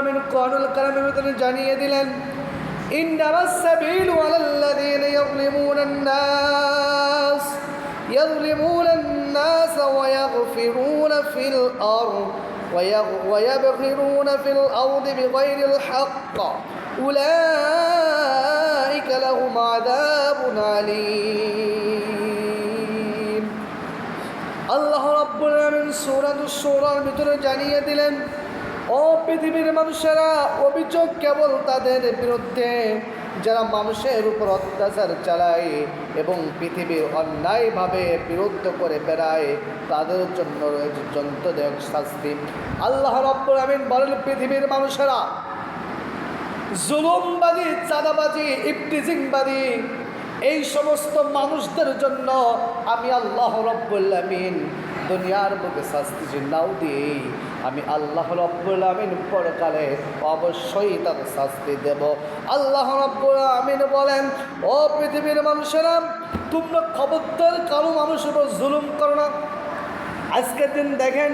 আমিন কোরআনুল কারীমের ভিতরে জানিয়ে দিলেন, ইন্নামাস সাবিলু আলাল্লাযীনা ইয়াযলিমুনান নাস ওয়া ইয়াগফিরুনা ফিল আরদ ويبغون في الأرض بغير الحق أولئك لهم عذاب عليم। আল্লাহ রাব্বুল আলামিন সূরাতুশ শূরার ভিতরে জানিয়ে দিলেন, ও পৃথিবীর মানুষেরা, অভিযোগ কেবল তাদের বিরুদ্ধে যারা মানুষের উপর অত্যাচার চালায় এবং পৃথিবীর অন্যায়ভাবে বিরুদ্ধ করে বেড়ায়, তাদের জন্য রয়েছে যন্ত্রদায়ক শাস্তি। আল্লাহ রাব্বুল আমিন বলেন, পৃথিবীর মানুষেরা, জুলুমবাদী, চাঁদাবাজি, ইফতিজিংবাদী এই সমস্ত মানুষদের জন্য আমি আল্লাহ রাব্বুল আমিন দুনিয়ার বুকে শাস্তি যে নাও দিই, আমি আল্লাহ রাব্বুল আমিন পরকালে অবশ্যই তাদের শাস্তি দেব। আল্লাহ রাব্বুল আমিন বলেন, ও পৃথিবীর মানুষেরা, তোমরা খবরদার কারো মানুষের উপর জুলুম করো না। আজকের দিন দেখেন,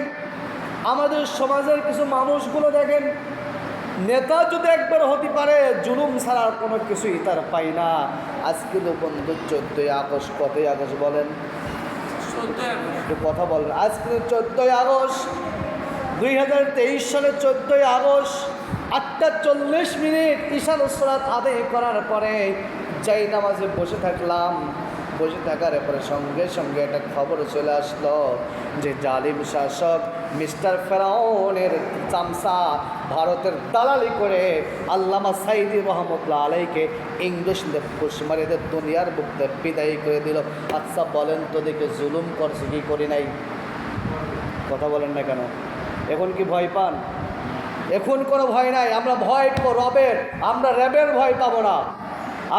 আমাদের সমাজের কিছু মানুষগুলো দেখেন, নেতা যদি একবার হতে পারে, জুলুম ছাড়ার কোনো কিছুই তার পাই না। আজকে তো বন্ধু 14ই আগস্ট, কতই আগস্ট বলেন, একটু কথা বলেন। আজকে 14ই আগস্ট 2023 সালের 14ই আগস্ট 8:40 ঈশার সালাত আদায় করার পরে যাই নামাজে বসে থাকলাম। বসে থাকার পরে সঙ্গে সঙ্গে একটা খবর চলে আসলো যে জালিম শাসক মিস্টার ফেরাউনের চামচা ভারতের দালালি করে আল্লামা সাইদি রহমতুল্লাহ আলাইকে ইংলিশ পুষ্মারিদের দুনিয়ার বুকতে বিদায়ী করে দিল। আচ্ছা বলেন তো দেখে, জুলুম করছে কি করি নাই? কথা বলেন না কেন? এখন কি ভয় পান? এখন কোনো ভয় নাই। আমরা ভয় রবের, আমরা র্যাবের ভয় পাবো না।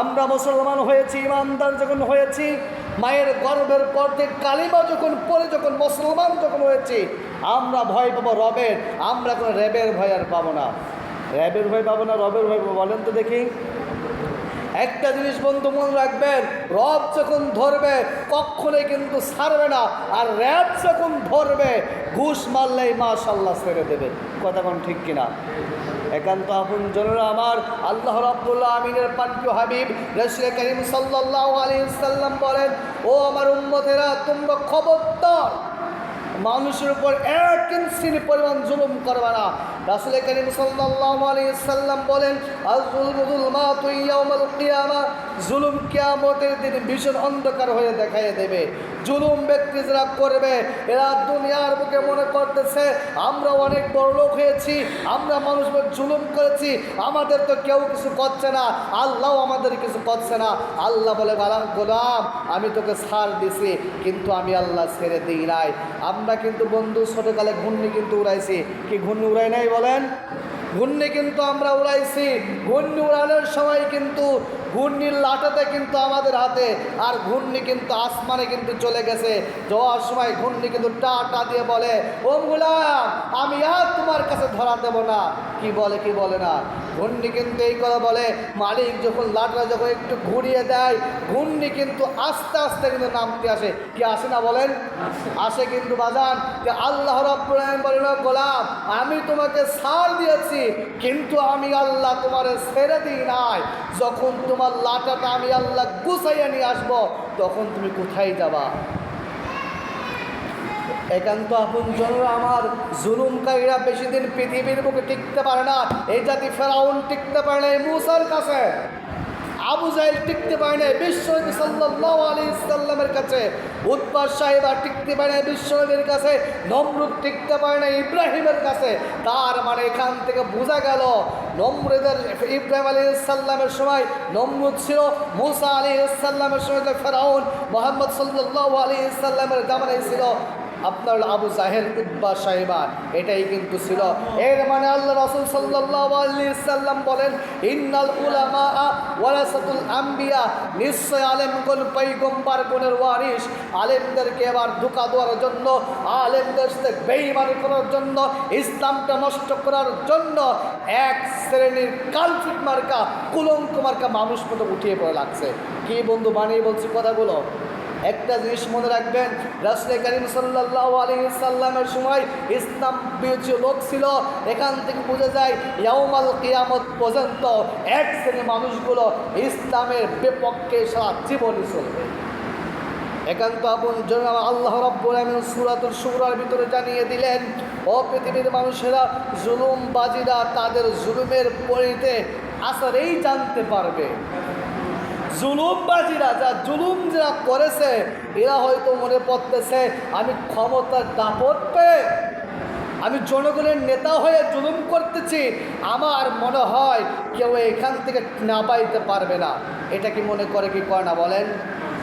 আমরা মুসলমান হয়েছি, ইমানদার যখন হয়েছি, মায়ের গর্ভের পর থেকে কালিমা যখন পড়ে যখন মুসলমান যখন হয়েছি, আমরা ভয় পাবো রবের। আমরা কোনো র্যাবের ভয় আর পাবো না। র্যাবের ভয় পাবো না, রবের ভয় পাবো। বলেন তো দেখি। একটা জিনিস বন্ধু মনে রাখবেন, রব যখন ধরবে কখনোই কিন্তু ছাড়বে না, আর র্যাব যখন ধরবে ঘুষ মারলেই মাশাআল্লাহ ছেড়ে দেবে। কথা কোন ঠিক কিনা? একান্ত আপন জনেরা আমার, আল্লাহ রাব্বুল আমিনের প্রিয় হাবিব রাসূল করিম সাল্লাল্লাহু আলাইহি ওয়াসাল্লাম বলেন, ও আমার উম্মতেরা, তোমরা খবরদার মানুষের উপর 1 ইঞ্চি পরিমাণ জুলুম করবে না। রাসূল করিম সাল্লাল্লাহু আলাইহি ওয়াসাল্লাম বলেন, আল-যুলমু যুলমাতু ইয়াউমাল কিয়ামা, জুলুম কিয়ামতের দিন ভীষণ অন্ধকার হয়ে দেখাইয়ে দেবে। জুলুম ব্যক্তি যারা করবে, এরা দুনিয়ার বুকে মনে করতেছে আমরা অনেক বড় লোক হয়েছি, আমরা মানুষের জুলুম করেছি, আমাদের তো কেউ কিছু করছে না, আল্লাহ আমাদের কিছু করছে না। আল্লাহ বলে, গোলাম, আমি তোকে ছাড় দিছি, কিন্তু আমি আল্লাহ ছেড়ে দিই নাই। আমরা কিন্তু বন্ধু ছোটকালে ঘূর্ণি কিন্তু উড়াইছি, কি ঘূর্ণি উড়াই নাই বলেন? ঘূর্ণি কিন্তু আমরা উড়াইছি। ঘূর্ণি উড়ানোর সময় কিন্তু ঘূর্ণির লাটাতে কিন্তু আমাদের হাতে, আর ঘূর্ণি কিন্তু আসমানে কিন্তু চলে গেছে। যাওয়ার সময় ঘূর্ণি কিন্তু টাটা দিয়ে বলে, ও গোলাম, আমি আর তোমার কাছে ধরা দেব না। কি বলে কি বলে না? ঘূর্ণি কিন্তু এই কথা বলে। মালিক যখন লাটা যখন একটু ঘুরিয়ে দেয়, ঘূর্ণি কিন্তু আস্তে আস্তে কিন্তু নামতে আসে। কি আসে না বলেন? আসে কিন্তু বাজান। যে আল্লাহ রাব্বুল আলামিন বলেন, গোলাম, আমি তোমাকে ছাড় দিয়েছি, কিন্তু আমি আল্লাহ তোমারে ছেড়ে দিই নাই। যখন তোমার লাটাটা আমি আল্লাহ গুছাইয়া নিয়ে আসবো, তখন তুমি কোথায় যাবা? একান্ত আপন জনরা আমার, জুলুমকারীরা বেশি দিন পৃথিবীর বুকে টিকতে পারে না। এই জাতি ফেরাউন টিকতে পারে না মূসার কাছে, আবু জাহেল টিকতে পারে না বিশ্বনবী সাল্লাল্লাহু আলাইহি ওয়াসাল্লামের কাছে, উতবা সাহেবা টিকতে পারে না বিশ্বনবীর কাছে, নমরুদ টিকতে পারে না ইব্রাহিমের কাছে। তার মানে এখান থেকে বোঝা গেল, নমরুদের ইব্রাহিম আলাইহিস সালামের সময় নমরুদ ছিল, মূসা আলাইহিস সালামের সময় ফেরাউন, মুহাম্মদ সাল্লাল্লাহু আলাইহি ওয়াসাল্লামের জামানায় ছিল আপনার আবু জাহেল, উতবা সাহেবা। এটাই কিন্তু ছিল। এর মানে আল্লাহ রাসূল সাল্লাল্লাহু আলাইহি ওয়াসাল্লাম বলেন, ইন্নাল উলামা ওয়ারাসাতুল আম্বিয়া, নিশ্চয় আলেমগণ পয়গম্বরগণের ওয়ারিস। আলেমদেরকে এবার ধোঁকা দেওয়ার জন্য, আলেমদের সাথে বেঈমানি করার জন্য, ইসলামটা নষ্ট করার জন্য এক শ্রেণীর কালফিট মার্কা, কুলঙ্ক মার্কা মানুষ মতো উঠিয়ে পড়ে লাগছে। কি বন্ধু বানিয়ে বলছি কথাগুলো? একটা জিনিস মনে রাখবেন, রাসূল কারীম সাল্লাল্লাহু আলাইহি সাল্লামের সময় ইসলাম বিরোধী লোক ছিল। এখান থেকে বোঝা যায় ইয়াউমাল কিয়ামত পর্যন্ত এক শ্রেণীর মানুষগুলো ইসলামের বিপক্ষে সারা জীবনই চলবে। একান্ত আপন জন্য আল্লাহ রাব্বুল আলামিন সূরাতুল শুরার ভিতরে জানিয়ে দিলেন, ও পৃথিবীর মানুষেরা, জুলুমবাজিরা তাদের জুলুমের পরিণতি আসরেই জানতে পারবে। জুলুমবাজিরা যারা করেছে, এরা হয়তো মনে পড়তেছে আমি ক্ষমতার দাপট পেয়ে আমি জনগণের নেতা হয়ে জুলুম করতেছি, আমার মনে হয় কেউ এখান থেকে না পাইতে পারবে না। এটা কি মনে করে কি করে না বলেন?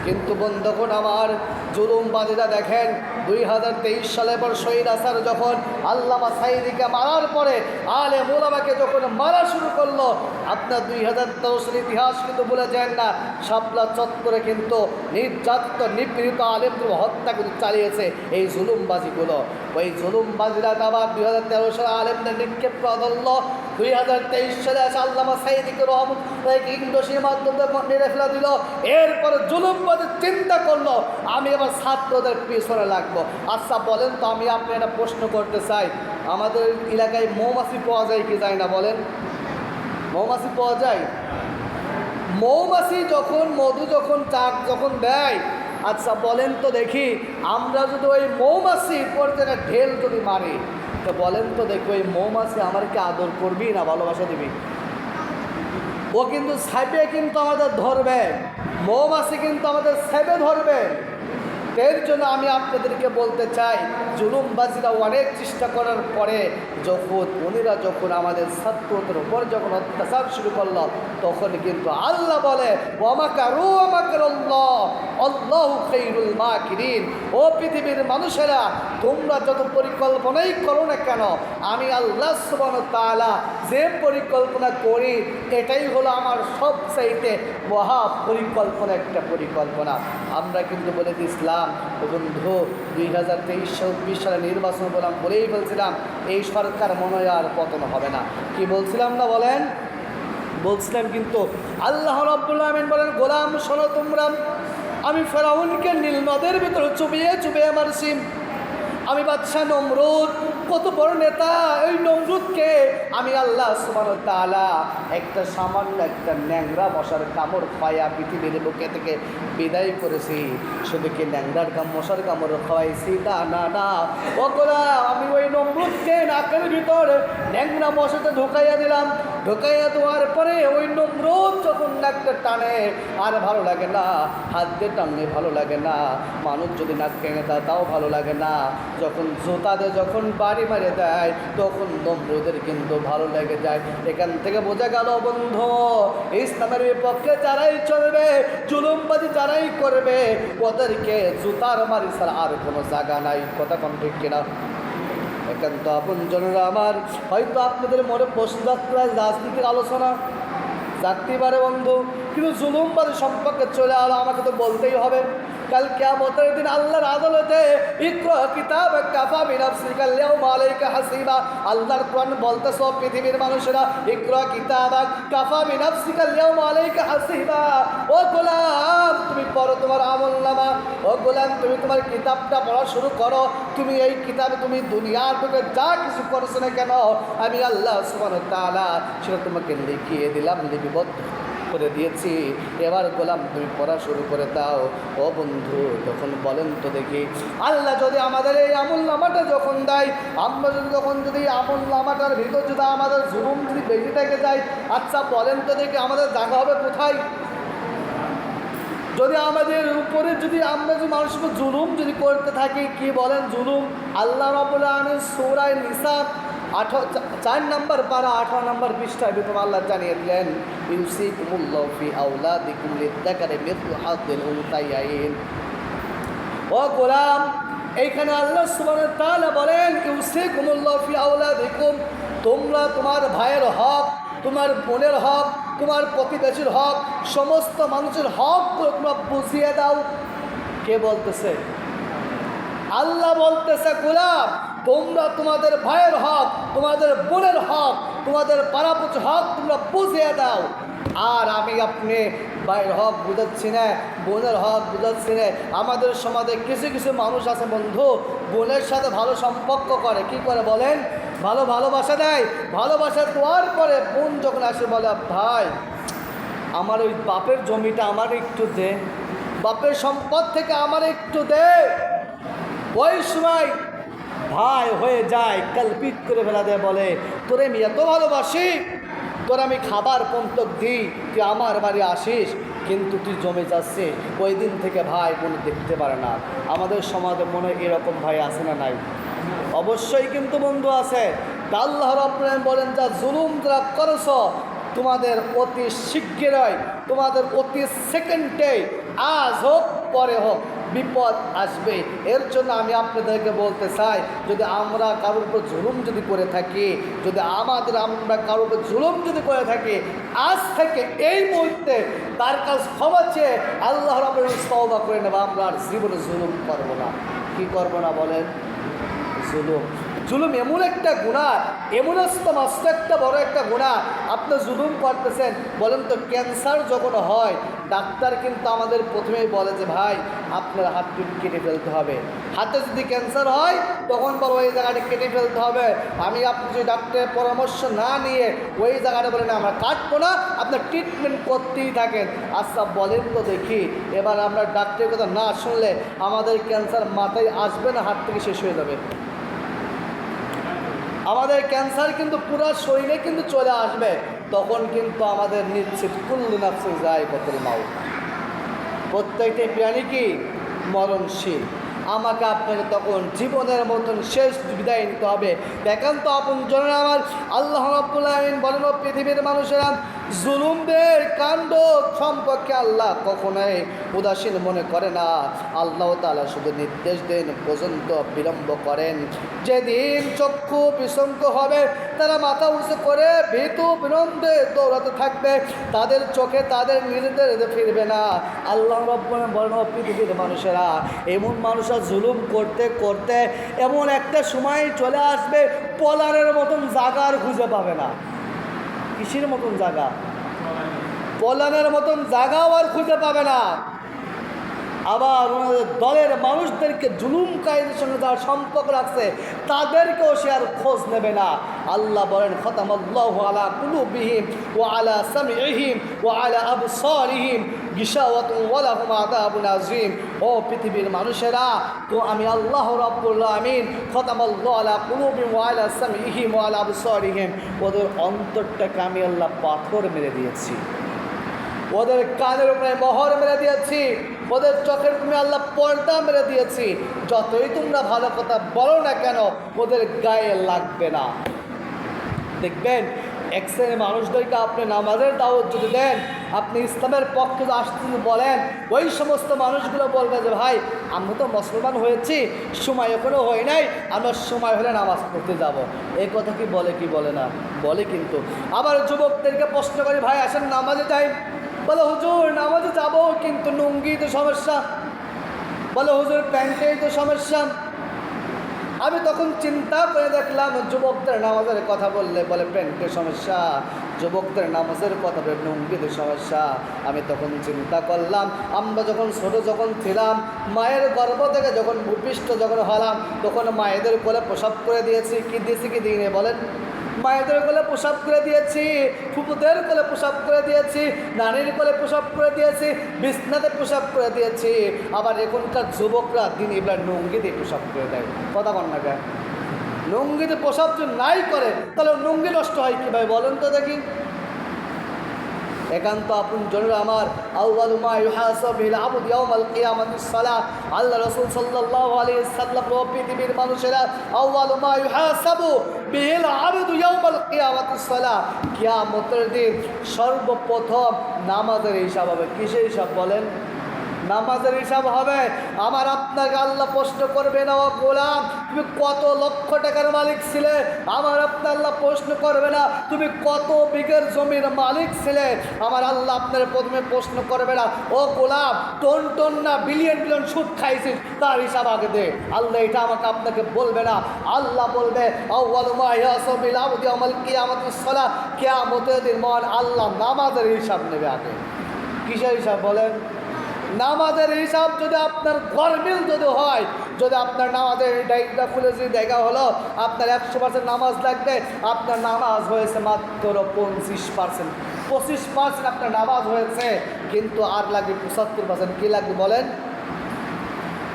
কিন্তু বন্ধুগণ আমার, জুলুমবাদীরা দেখেন 2023 সালে পর শহীদ আসার যখন আল্লামা সাঈদীকে মারার পরে আলেম ওলামাকে যখন মারা শুরু করলো, আপনার 2013 সালের ইতিহাস কিন্তু ভুলে যান না। শাপলা চত্বরে কিন্তু নির্যাতিত নিপীড়িত আলেমদের হত্যা কিন্তু চালিয়েছে এই জুলুমবাজিগুলো। ওই জুলুমবাজিরা আবার 2013 সালে আলেমদের নিক্ষেপ করা ধরল। 2023 সালে আসে আল্লামা সাঈদীকে রহমতুল্লাহকে ইংরেজির মাধ্যমে মেরে ফেলা দিল। এরপরে জুলুমবাজি চিন্তা করলো আমি এবার ছাত্রদের পিছনে লাগবো। আচ্ছা বলেন তো, আমি আপনি একটা প্রশ্ন করতে চাই, আমাদের এলাকায় মৌমাছি পাওয়া যায় কি যায় না বলেন? মৌমাছি পাওয়া যায়? মৌমাছি যখন মধু চাক দেয়, আচ্ছা বলেন তো দেখি, আমরা যদি ওই মৌমাছির পর থেকে ঢেল যদি মারি, তো বলেন তো দেখি ওই মৌমাছি আমাদেরকে আদর করবি না ভালোবাসা দিবি? ও কিন্তু সাইবে কিন্তু আমাদের ধরবে, মৌমাছি কিন্তু আমাদের সাইবে ধরবে। এর জন্য আমি আপনাদেরকে বলতে চাই, জুলুমবাজিরা অনেক চেষ্টা করার পরে যখন আমাদের ছাত্রদের উপর যখন অত্যাচার শুরু করলো, তখন কিন্তু আল্লাহ বলে ওয়ামাকারু ওয়ামাকারুল্লাহ আল্লাহু খায়রুল মাকিরিন। ও পৃথিবীর মানুষেরা, তোমরা যত পরিকল্পনাই করো না কেন, আমি আল্লাহ সুবহানাহু ওয়া তাআলা যে পরিকল্পনা করি এটাই হলো আমার সবচাইতে মহা পরিকল্পনা, একটা পরিকল্পনা। আমরা কিন্তু বলে দিয়েছিলাম বন্ধু 2023-24 সালে নির্বাচন বলেই বলছিলাম এই সরকার মনে হয় আর পতন হবে না। কি বলছিলাম না বলেন? বলছিলাম। কিন্তু আল্লাহ রাব্বুল আলামিন বলেন, গোলাম শোনো তোমরা, আমি ফেরাউনকে নীল নদের ভিতরে চুবিয়ে মারছি। আমি বাদশাহ নমরুদ, কত বড় নেতা, ওই নমরুদকে আমি আল্লাহ সুবহানাহু ওয়া তাআলা একটা সামান্য একটা ন্যাংরা মশার কামড় খাওয়া পৃথিবীর বুকে থেকে বিদায় করেছি। শুধু কি ন্যাংরার মশার কামড় খাওয়াইছি? না, ওগুলা আমি ওই নমরুদকে নাকের ভিতরে ন্যাংরা মশাটা ঢুকাইয়া দিলাম। ঢুকাইয়া দেওয়ার পরে ওই নমরুদ যখন নাকটা টানে আর ভালো লাগে না, হাত দিয়ে টানলে ভালো লাগে না, মানুষ যদি নাক টেনে দেয় তাও ভালো লাগে না, যখন জোতাতে যখন বাড়ি মারে দেয় তখন নমরুদের কিন্তু ভালো লেগে যায়। এখান থেকে বোঝা গেল বন্ধু, ইসলামের বিপক্ষে যারাই চলবে, জুলুমবাজি যারাই করবে, ওদেরকে জুতার মারি ছাড়া আর কোনো জায়গা নাই। কথা কম ঠিক কিনা? একান্ত আপন জনেরা আমার, হয়তো আপনাদের মনে প্রশ্ন রাজনীতির আলোচনা জাগতে পারে বন্ধু, কিন্তু জুলুমবাজি সম্পর্কে চলে আলো আমাকে তো বলতেই হবে। কাল কিয়ামতের দিন আল্লাহর আদালতে ইকরা কিতাবাক কাফা বিনাফসিকা আল-ইয়াওমা আলাইকা হাসিবা। আল্লাহর কোরআন বলতেছে পৃথিবীর মানুষেরা, ইকরা কিতাবাক কাফা বিনাফসিকা আল-ইয়াওমা আলাইকা হাসিবা। ও গোলাম, তুমি পড়ো তোমার আমলনামা। ও গোলাম, তুমি তোমার কিতাবটা পড়া শুরু করো। তুমি এই কিতাবে তুমি দুনিয়ার বুকে যা কিছু করছো না কেন, আমি আল্লাহ সুবহানাহু ওয়া তাআলা সেটা তোমাকে লিখিয়ে দিলাম, লিপিবদ্ধ করে দিয়েছি। এবার গোলাম তুমি পড়া শুরু করে দাও। ও বন্ধু, তখন বলেন তো দেখি, আল্লাহ যদি আমাদের এই আমলনামাটা যখন দেয়, আমরা যদি আমলনামাটার ভিতর যদি আমাদের জুলুম যদি বেশি থেকে যায়, আচ্ছা বলেন তো দেখি আমাদের জায়গা হবে কোথায়? যদি আমাদের উপরে যদি আমরা যদি মানুষকে জুলুম যদি করতে থাকি, কি বলেন জুলুম? আল্লাহ রাব্বুল আলামিন সূরা নিসা 4 নম্বর পারা 18 নম্বর পৃষ্ঠায় বিপদ আল্লাহ জানিয়ে দিলেন, ইউসিকুমুল্লাহু ফি আওলাদিকুম লিযাকারি মিসলু হাযিল উনসায়াইন। ও গোলাম, এইখানে আল্লাহ সুবহানাহু ওয়া তাআলা বলেন, ইউসিকুমুল্লাহু ফি আওলাদিকুম, তোমরা তোমার ভাইয়ের হক, তোমার বোনের হক, তোমার প্রতিবেশীর হক, সমস্ত মানুষের হক তোমরা বুঝিয়ে দাও। কে বলতেছে? আল্লাহ বলতেছে, গোলাম তোমরা তোমাদের ভাইয়ের হক, তোমাদের বোনের হক, তোমাদের পাড়াপড়শির হক তোমরা বুঝিয়ে দাও। আর আমি আপনি ভাইয়ের হক বুঝাচ্ছি না, বোনের হক বুঝাচ্ছি না। আমাদের সমাজে কিছু কিছু মানুষ আছে বন্ধু, বোনের সাথে ভালো সম্পর্ক করে, কি করে বলেন, ভালোবাসা দেয়, ভালোবাসা দেওয়ার পরে বোন যখন আসে বলে ভাই আমার ওই বাপের জমিটা আমার একটু দে, বাপের সম্পদ থেকে আমার একটু দে। ওই সময় ভাই হয়ে যায় কালপিট করে ফেলা দেয়, বলে তোরে আমি এত ভালোবাসি, তোর আমি খাবার পন্তক দিই, তুই আমার বাড়ি আসিস, কিন্তু তুই জমে যাচ্ছে। ওই দিন থেকে ভাই কোনো দেখতে পারে না। আমাদের সমাজে মনে হয় এরকম ভাই আছে না নাই? অবশ্যই কিন্তু বন্ধু আছে। তা আল্লাহ রাব্বুল আলামিন বলেন যা জুলুম যারা করছ তোমাদের অতি শীঘ্রই, তোমাদের অতি সেকেন্ডে, আজ হোক পরে হোক বিপদ আসবে। এর জন্য আমি আপনাদেরকে বলতে চাই, যদি আমরা কারোর উপর জুলুম যদি করে থাকি, যদি আমরা কারোর উপর জুলুম যদি করে থাকি, আজ থেকে এই মুহূর্তে তার কাছ ক্ষমা চেয়ে আল্লাহ রাব্বুল আলামিন তওবা করে নেব, আমরা আর জীবনে জুলুম করবো না। কি করবো না বলেন? জুলুম এমন একটা গুনাহ, এমন মস্ত একটা বড় একটা গুনাহ। আপনি জুলুম করতেছেন, বলেন তো ক্যান্সার যখন হয় ডাক্তার কিন্তু আমাদের প্রথমেই বলে যে ভাই আপনার হাতটি কেটে ফেলতে হবে। হাতে যদি ক্যান্সার হয় তখন বলো ওই জায়গাটা কেটে ফেলতে হবে। আমি আপনি যদি ডাক্তারের পরামর্শ না নিয়ে ওই জায়গাটা বলেন আমরা কাটবো না, আপনার ট্রিটমেন্ট করতেই থাকেন। আচ্ছা বলেন তো দেখি, এবার আমরা ডাক্তারের কথা না শুনলে আমাদের ক্যান্সার মাথায় আসবে না হাত থেকে শেষ হয়ে যাবে? আমাদের ক্যান্সার কিন্তু পুরো শরীরে কিন্তু চলে আসবে, তখন কিন্তু আমাদের নিশ্চিত কুল্লু নাফসিন যায়কাতুল মাউত, প্রত্যেকটি প্রাণী কি মরণশীল। আমাকে আপনাকে তখন জীবনের মতন শেষ বিদায় নিতে হবে। দেখেন তো আপনজনেরা আমার, আল্লাহ রাব্বুল আলামিন বলেন ও পৃথিবীর মানুষেরা, জুলুমদের কাণ্ড সম্পর্কে আল্লাহ কখনোই উদাসীন মনে করে না। আল্লাহ তাআলা শুধু নির্দেশ দেন পর্যন্ত বিলম্ব করেন। যেদিন চক্ষু বিশঙ্ক হবে তারা মাথা উঁচু করে ভীতু বিনন্দে দৌড়াতে থাকবে, তাদের চোখে তাদের নিজেদের ফিরবে না। আল্লাহ রাব্বুল আলামিন বলেন ও পৃথিবীর মানুষেরা, এমন মানুষরা জুলুম করতে করতে এমন একটা সময় চলে আসবে পলারের মতন জায়গা আর খুঁজে পাবে না। কিসের মতন জায়গা? পলানের মতন জায়গাও আর খুঁজে পাবে না। আবার ওনাদের দলের মানুষদেরকে জুলুমকারীদের সঙ্গে যারা সম্পর্ক রাখছে তাদেরকেও সে আর খোঁজ নেবে না। আল্লাহ বলেন খতামাল্লাহু আলা কুলুবিহিম ওয়া আলা সামিইহিম ওয়া আলা আবসারিহিম গিশাওয়াতুন ওয়া লাহুম আযাবুন আযীম। ও পৃথিবীর মানুষেরা, তো আমি আল্লাহ রাব্বুল আমিন খতামাল্লাহু আলা কুলুবিহিম ওয়া আলা সামিইহিম ওয়া আলা আবসারিহিম, ওদের অন্তরটাকে আমি আল্লাহ পাথর মেরে দিয়েছি, ওদের কানের উপরে মোহর মেরে দিয়েছি, ওদের চোখের তুমি আল্লাহ পর্দা মেরে দিয়েছি। যতই তোমরা ভালো কথা বলো না কেন ওদের গায়ে লাগবে না। দেখবেন এক শ্রেণীর মানুষদেরকে আপনি নামাজের দাওয়াত যদি দেন, আপনি ইসলামের পক্ষে আসতে যদি বলেন, ওই সমস্ত মানুষগুলো বলবে যে ভাই আমরা তো মুসলমান হয়েছি, সময় এখনও হয় নাই, আমরা সময় হলে নামাজ পড়তে যাব। এই কথা কি বলে? কি বলে না? বলে। কিন্তু আবার যুবকদেরকে প্রশ্ন করি ভাই আসেন নামাজে যাই, বলে হুজুর নামাজে যাবো কিন্তু লুঙ্গি তো সমস্যা, বলে হুজুর প্যান্টেই তো সমস্যা। আমি তখন চিন্তা করে দেখলাম যুবকদের নামাজের কথা বললে বলে প্যান্টের সমস্যা, যুবকদের নামাজের কথা বলে লুঙ্গিতে সমস্যা। আমি তখন চিন্তা করলাম আমরা যখন যখন ছিলাম মায়ের গর্ভ থেকে যখন ভূপিষ্ঠ যখন হলাম তখন মায়েদের কোলে প্রসাব করে দিয়েছি, কি দিয়েছি কি দিইনি বলেন? মায়েদের কোলে প্রসাব করে দিয়েছি, ফুপুদের কোলে প্রসাব করে দিয়েছি, নানির কোলে প্রসাব করে দিয়েছি, বিছনাতে প্রসাব করে দিয়েছি। আবার এখনকার যুবকরা দিন এবার লুঙ্গিতে প্রসাব করে দেয়। কথা বল না কেন? লুঙ্গিতে প্রসাব যদি নাই করে তাহলে লুঙ্গি নষ্ট হয় কি ভাই বলেন তো দেখি? একান্ত আপন জনেরা আমার, আউয়ালু মা ইউহাসাবু বিল আবদু ইয়াউমাল কিয়ামাতিস সালাহ। আল্লাহ রাসূল সাল্লাল্লাহু আলাইহি ওয়াসাল্লাম পৃথিবীর মানুষেরা, আউয়ালু মা ইউহাসাবু বিল আবদু ইয়াউমাল কিয়ামাতিস সালাহ, কিয়ামতের দিন সর্বপ্রথম নামাজের হিসাব হবে। কিসের হিসাব বলেন? নামাজের হিসাব হবে। আমার আপনাকে আল্লাহ প্রশ্ন করবে না ও গোলাম তুমি কত লক্ষ টাকার মালিক ছিলে, আমার আপনার আল্লাহ প্রশ্ন করবে না তুমি কত বিঘের জমির মালিক ছিলে, আমার আল্লাহ আপনার প্রথমে প্রশ্ন করবে না ও গোলাম টন না বিলিয়ন বিলিয়ন সুদ খাইছিস তার হিসাব আগে দে। আল্লাহ এটা আমাকে আপনাকে বলবে না। আল্লাহ বলবে আউয়ালু মা ইয়াসাবু বিল আবদি ইয়াউমাল কিয়ামাতিস সালাহ, কিয়ামতের দিন মহান আল্লাহ নামাজের হিসাব নেবে আগে। কিসের হিসাব বলেন? নামাজের হিসাব যদি আপনার গরমিল যদি হয়, যদি আপনার নামাজের ডাইটটা খুলে যদি দেখা হলো আপনার 100% নামাজ লাগবে, আপনার নামাজ হয়েছে মাত্র 25%। 25% আপনার নামাজ হয়েছে, কিন্তু আর লাগবে 75%। কী লাগবে বলেন?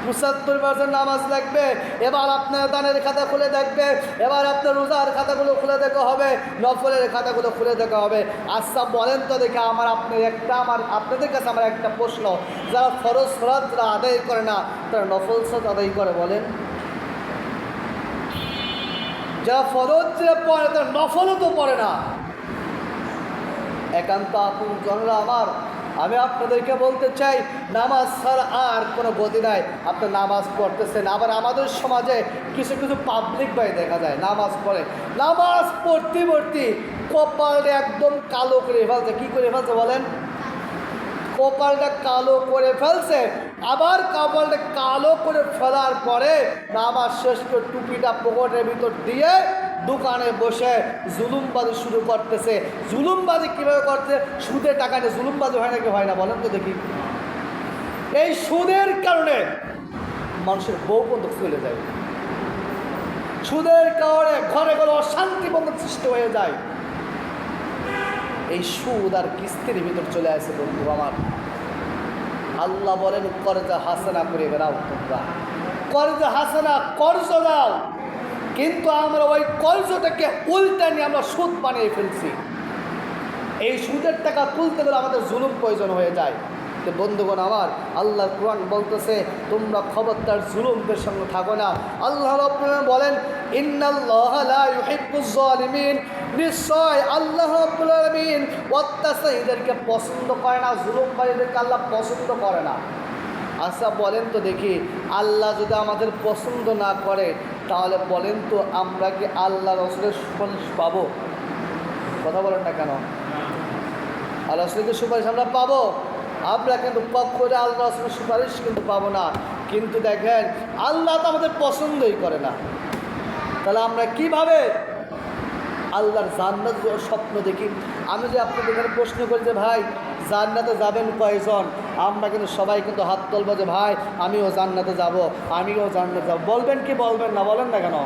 75% নামাজ লাগবে। এবার আপনার দানের খাতা খুলে দেখবে, এবার আপনার রোজার খাতাগুলো খুলে দেখা হবে, নফলের খাতাগুলো খুলে দেখা হবে। আচ্ছা বলেন তো দেখে, আপনাদের কাছে আমার একটা প্রশ্ন, যারা ফরজ সালাত যারা আদায় করে না, তারা নফল সালাত আদায় করে বলেন? যারা ফরজ যারা পড়ে তারা নফলও তো পড়ে না। একান্ত আপন জনরা আমার, আমি আপনাদেরকে বলতে চাই, নামাজ ছাড়া আর কোনো গতি নাই। আপনি নামাজ পড়তেছেন, আবার আমাদের সমাজে কিছু কিছু পাবলিক ভাই দেখা যায় নামাজ পড়ে, নামাজ পড়তে পড়তে কপালটা একদম কালো করে ফেলছে। কী করে ফেলছে বলেন? কপালটা কালো করে ফেলছে। আবার কপালটা কালো করে ফেলার পরে নামাজ শেষ করে টুপিটা পকেটের ভিতর দিয়ে দোকানে বসে জুলুমবাজি শুরু করতেছে। জুলুমবাজি কীভাবে করছে? সুদের টাকা নিয়ে জুলুমবাজি হয় নাকি হয় না বলেন তো দেখি? এই সুদের কারণে মানুষের বউ বন্ধক চলে যায়, সুদের কারণে ঘরে ঘরে অশান্তি বন্ধক সৃষ্টি হয়ে যায়। এই সুদ আর কিস্তির ভিতর চলে আসে বন্ধু আমার। আল্লাহ বলেন, কর্জা হাসানা করে বেড়াও তোমরা, কর্জা হাসানা কর্জ দাও। কিন্তু আমরা ওই কর্জটাকে উল্টা নিয়ে আমরা সুদ বানিয়ে ফেলছি। এই সুদের টাকা তুলতে গেলে আমাদের জুলুম প্রয়োজন হয়ে যায়। তো বন্ধুগণ আমার, আল্লাহ কোরআন বলতেছে, তোমরা খবরদার জুলুমদের সঙ্গে থাকো না। আল্লাহ রাব্বুল আলামিন বলেন, ইন্নাল্লাহা লা ইউহিব্বুজ জালিমিন, নিশ্চয় আল্লাহ রাব্বুল আলামিন অত্যাচারীদেরকে পছন্দ করে না, জুলুমকারীদেরকে আল্লাহ পছন্দ করে না। আচ্ছা বলেন তো দেখি, আল্লাহ যদি আমাদের পছন্দ না করে, তাহলে বলেন তো আমরা কি আল্লাহ রসুলের সুপারিশ পাবো? কথা বলেন না কেন? আল্লাহ রসুলের সুপারিশ আমরা পাবো? আমরা কিন্তু পক্ষে আল্লাহ রসুলের সুপারিশ কিন্তু পাবো না। কিন্তু দেখেন, আল্লাহ তো আমাদের পছন্দই করে না, তাহলে আমরা কিভাবে আল্লাহর জান্নাত স্বপ্ন দেখি? আমি যে আপনাদের এখানে প্রশ্ন করি যে ভাই জান্নাতে যাবেন কয়জন, আমরা কিন্তু সবাই কিন্তু হাত তুলবো যে ভাই আমিও জান্নাতে যাব, আমিও জান্নাতে যাব। বলবেন কি বলবেন না? বলেন না কেন?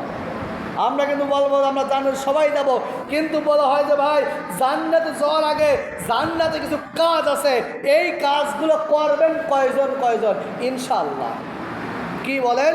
আমরা কিন্তু বলবো আমরা জান্নাতে সবাই যাব। কিন্তু বলা হয় যে ভাই জান্নাতে যাওয়ার আগে জান্নাতে কিছু কাজ আছে, এই কাজগুলো করবেন কয়জন কয়জন? ইনশাআল্লাহ। কি বলেন?